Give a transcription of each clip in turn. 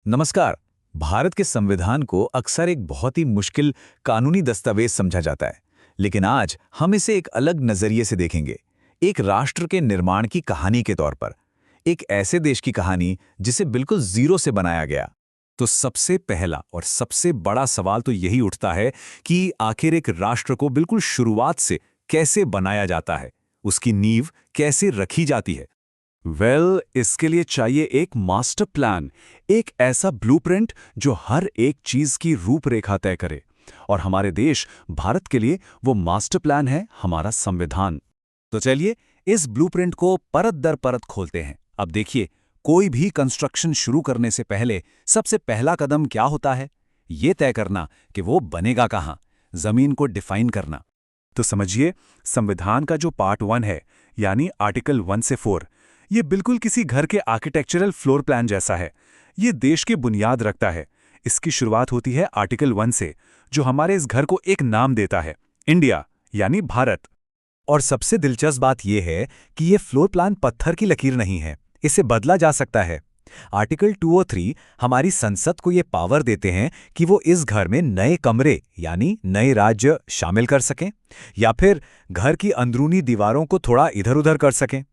नमस्कार। भारत के संविधान को अक्सर एक बहुत ही मुश्किल कानूनी दस्तावेज समझा जाता है, लेकिन आज हम इसे एक अलग नजरिए से देखेंगे। एक राष्ट्र के निर्माण की कहानी के तौर पर, एक ऐसे देश की कहानी जिसे बिल्कुल जीरो से बनाया गया। तो सबसे पहला और सबसे बड़ा सवाल तो यही उठता है कि आखिर एक राष्ट्र को बिल्कुल शुरुआत से कैसे बनाया जाता है, उसकी नींव कैसे रखी जाती है। इसके लिए चाहिए एक मास्टर प्लान, एक ऐसा ब्लूप्रिंट जो हर एक चीज की रूपरेखा तय करे। और हमारे देश भारत के लिए वो मास्टर प्लान है हमारा संविधान। तो चलिए इस ब्लूप्रिंट को परत दर परत खोलते हैं। अब देखिए, कोई भी कंस्ट्रक्शन शुरू करने से पहले सबसे पहला कदम क्या होता है? ये तय करना कि वो बनेगा कहाँ, जमीन को डिफाइन करना। तो समझिए, संविधान का जो पार्ट 1 है, यानी आर्टिकल 1 से 4, ये बिल्कुल किसी घर के आर्किटेक्चरल फ्लोर प्लान जैसा है। ये देश की बुनियाद रखता है। इसकी शुरुआत होती है आर्टिकल 1 से, जो हमारे इस घर को एक नाम देता है, इंडिया यानी भारत। और सबसे दिलचस्प बात यह है कि ये फ्लोर प्लान पत्थर की लकीर नहीं है, इसे बदला जा सकता है। आर्टिकल 203 हमारी संसद को ये पावर देते हैं कि वो इस घर में नए कमरे यानी नए राज्य शामिल कर सकें, या फिर घर की अंदरूनी दीवारों को थोड़ा इधर-उधर कर सकें।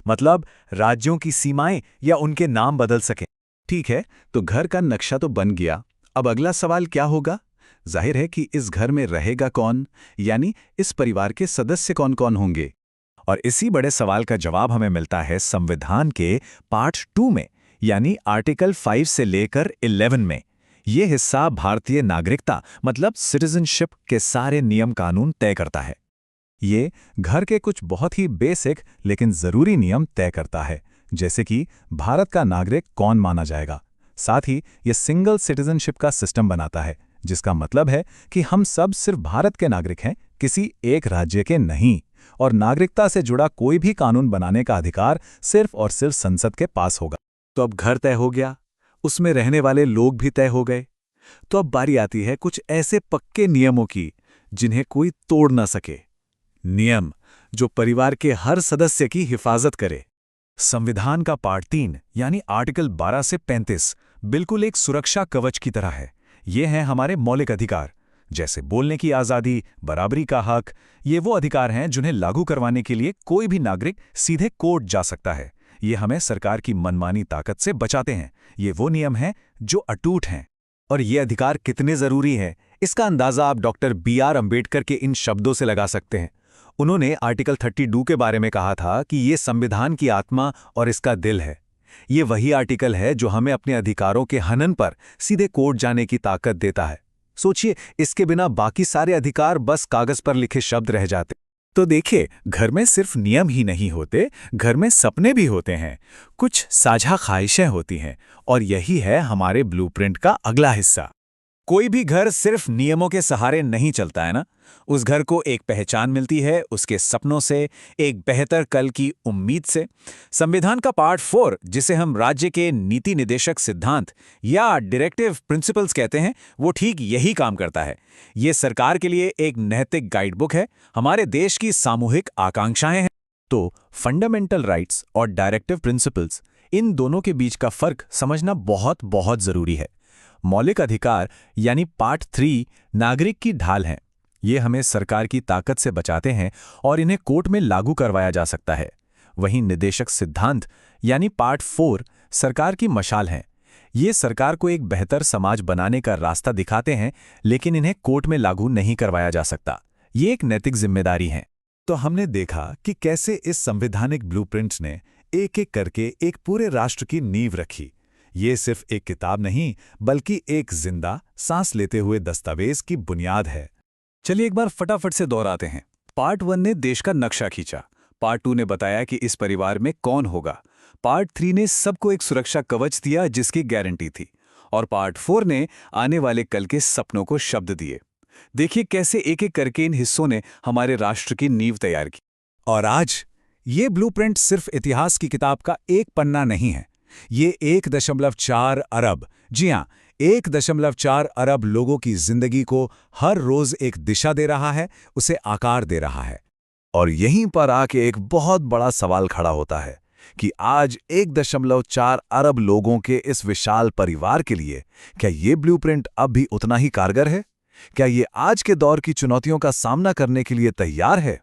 मतलब राज्यों की सीमाएं या उनके नाम बदल सकें। ठीक है, तो घर का नक्शा तो बन गया। अब अगला सवाल क्या होगा? जाहिर है कि इस घर में रहेगा कौन, यानी इस परिवार के सदस्य कौन-कौन होंगे। और इसी बड़े सवाल का जवाब हमें मिलता है संविधान के पार्ट 2 में, यानी आर्टिकल 5 से लेकर 11 में। ये हिस्सा भारतीय नागरिकता मतलब सिटीजनशिप के सारे नियम कानून तय करता है। ये घर के कुछ बहुत ही बेसिक लेकिन जरूरी नियम तय करता है, जैसे कि भारत का नागरिक कौन माना जाएगा। साथ ही ये सिंगल सिटीजनशिप का सिस्टम बनाता है, जिसका मतलब है कि हम सब सिर्फ भारत के नागरिक हैं, किसी एक राज्य के नहीं। और नागरिकता से जुड़ा कोई भी कानून बनाने का अधिकार सिर्फ और सिर्फ संसद के पास होगा। तो अब घर तय हो गया, उसमें रहने वाले लोग भी तय हो गए। तो अब बारी आती है कुछ ऐसे पक्के नियमों की जिन्हें कोई तोड़ ना सके। नियम जो परिवार के हर सदस्य की हिफाजत करे। संविधान का पार्ट 3 यानी आर्टिकल 12 से 35 बिल्कुल एक सुरक्षा कवच की तरह है। ये हैं हमारे मौलिक अधिकार, जैसे बोलने की आज़ादी, बराबरी का हक। ये वो अधिकार हैं जिन्हें लागू करवाने के लिए कोई भी नागरिक सीधे कोर्ट जा सकता है। ये हमें सरकार की मनमानी ताकत से बचाते हैं। ये वो नियम हैं जो अटूट हैं। और ये अधिकार कितने जरूरी हैं, इसका अंदाजा आप डॉक्टर BR अम्बेडकर के इन शब्दों से लगा सकते हैं। उन्होंने आर्टिकल 32 के बारे में कहा था कि ये संविधान की आत्मा और इसका दिल है। ये वही आर्टिकल है जो हमें अपने अधिकारों के हनन पर सीधे कोर्ट जाने की ताकत देता है। सोचिए, इसके बिना बाकी सारे अधिकार बस कागज पर लिखे शब्द रह जाते। तो देखिए, घर में सिर्फ नियम ही नहीं होते, घर में सपने भी होते हैं, कुछ साझा ख्वाहिशें होती हैं। और यही है हमारे ब्लूप्रिंट का अगला हिस्सा। कोई भी घर सिर्फ नियमों के सहारे नहीं चलता है ना। उस घर को एक पहचान मिलती है उसके सपनों से, एक बेहतर कल की उम्मीद से। संविधान का पार्ट 4, जिसे हम राज्य के नीति निर्देशक सिद्धांत या डायरेक्टिव प्रिंसिपल्स कहते हैं, वो ठीक यही काम करता है। ये सरकार के लिए एक नैतिक गाइडबुक है, हमारे देश की सामूहिक आकांक्षाएं हैं। तो फंडामेंटल राइट्स और डायरेक्टिव प्रिंसिपल्स, इन दोनों के बीच का फर्क समझना बहुत बहुत जरूरी है। मौलिक अधिकार यानी पार्ट 3 नागरिक की ढाल हैं। ये हमें सरकार की ताकत से बचाते हैं और इन्हें कोर्ट में लागू करवाया जा सकता है। वहीं निर्देशक सिद्धांत यानी पार्ट 4 सरकार की मशाल हैं। ये सरकार को एक बेहतर समाज बनाने का रास्ता दिखाते हैं, लेकिन इन्हें कोर्ट में लागू नहीं करवाया जा सकता। ये एक नैतिक जिम्मेदारी है। तो हमने देखा कि कैसे इस संवैधानिक ब्लूप्रिंट ने एक एक करके एक पूरे राष्ट्र की नींव रखी। ये सिर्फ एक किताब नहीं, बल्कि एक जिंदा, सांस लेते हुए दस्तावेज की बुनियाद है। चलिए एक बार फटाफट से दोहराते हैं। पार्ट 1 ने देश का नक्शा खींचा, पार्ट 2 ने बताया कि इस परिवार में कौन होगा, पार्ट 3 ने सबको एक सुरक्षा कवच दिया जिसकी गारंटी थी, और पार्ट 4 ने आने वाले कल के सपनों को शब्द दिए। देखिए कैसे एक एक करके इन हिस्सों ने हमारे राष्ट्र की नींव तैयार की। और आज ये ब्लूप्रिंट सिर्फ इतिहास की किताब का एक पन्ना नहीं है, ये 1.4 अरब, जी हां, 1.4 अरब लोगों की जिंदगी को हर रोज एक दिशा दे रहा है, उसे आकार दे रहा है। और यहीं पर आके एक बहुत बड़ा सवाल खड़ा होता है कि आज 1.4 अरब लोगों के इस विशाल परिवार के लिए क्या ये ब्लूप्रिंट अब भी उतना ही कारगर है? क्या ये आज के दौर की चुनौतियों का सामना करने के लिए तैयार है?